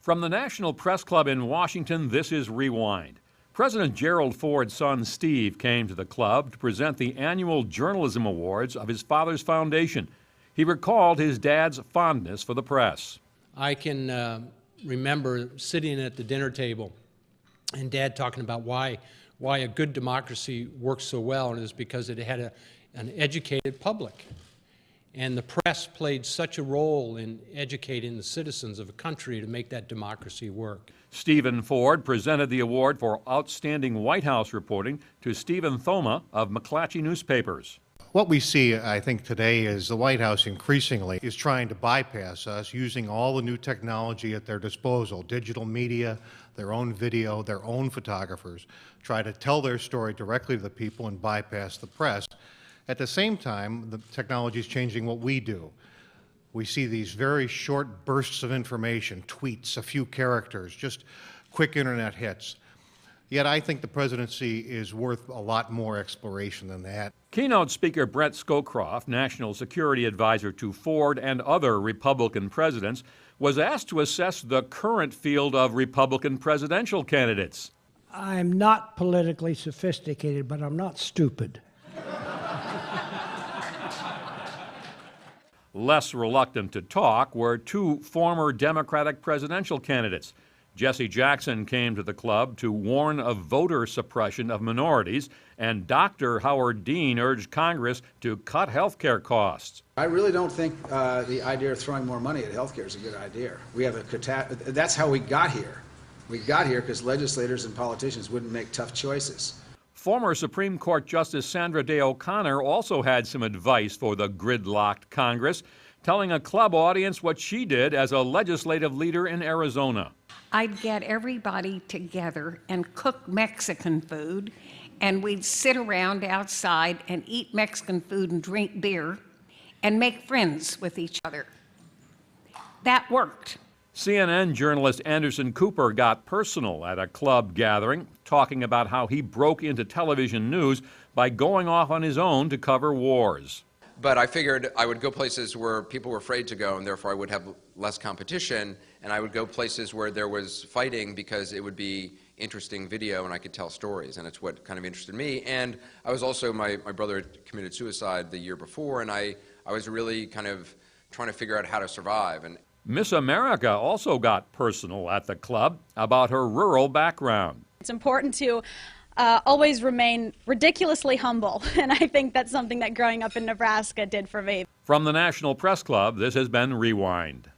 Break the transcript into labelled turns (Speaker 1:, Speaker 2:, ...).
Speaker 1: From the National Press Club in Washington, this is Rewind. President Gerald Ford's son Steve came to the club to present the annual journalism awards of his father's foundation. He recalled his dad's fondness for the press.
Speaker 2: I can remember sitting at the dinner table and Dad talking about why a good democracy works so well, and it was because it had an educated public. And the press played such a role in educating the citizens of a country to make that democracy work.
Speaker 1: Stephen Ford presented the award for outstanding White House reporting to Stephen Thoma of McClatchy Newspapers.
Speaker 3: What we see, I think, today is the White House increasingly is trying to bypass us using all the new technology at their disposal, digital media, their own video, their own photographers, try to tell their story directly to the people and bypass the press. At the same time, the technology is changing what we do. We see these very short bursts of information, tweets, a few characters, just quick internet hits. Yet I think the presidency is worth a lot more exploration than that.
Speaker 1: Keynote speaker Brent Scowcroft, national security advisor to Ford and other Republican presidents, was asked to assess the current field of Republican presidential candidates.
Speaker 4: I'm not politically sophisticated, but I'm not stupid.
Speaker 1: Less reluctant to talk were two former Democratic presidential candidates. Jesse Jackson came to the club to warn of voter suppression of minorities, and Dr. Howard Dean urged Congress to cut health care costs.
Speaker 5: I really don't think the idea of throwing more money at health care is a good idea. We have that's how we got here. We got here because legislators and politicians wouldn't make tough choices.
Speaker 1: Former Supreme Court Justice Sandra O'Connor also had some advice for the gridlocked Congress, telling a club audience what she did as a legislative leader in Arizona.
Speaker 6: I'd get everybody together and cook Mexican food, and we'd sit around outside and eat Mexican food and drink beer and make friends with each other. That worked.
Speaker 1: CNN journalist Anderson Cooper got personal at a club gathering, talking about how he broke into television news by going off on his own to cover wars.
Speaker 7: But I figured I would go places where people were afraid to go, and therefore I would have less competition, and I would go places where there was fighting because it would be interesting video and I could tell stories, and it's what kind of interested me. And I was also, my brother committed suicide the year before, and I was really kind of trying to figure out how to survive. And
Speaker 1: Miss America also got personal at the club about her rural background.
Speaker 8: It's important to always remain ridiculously humble, and I think that's something that growing up in Nebraska did for me.
Speaker 1: From the National Press Club, this has been Rewind.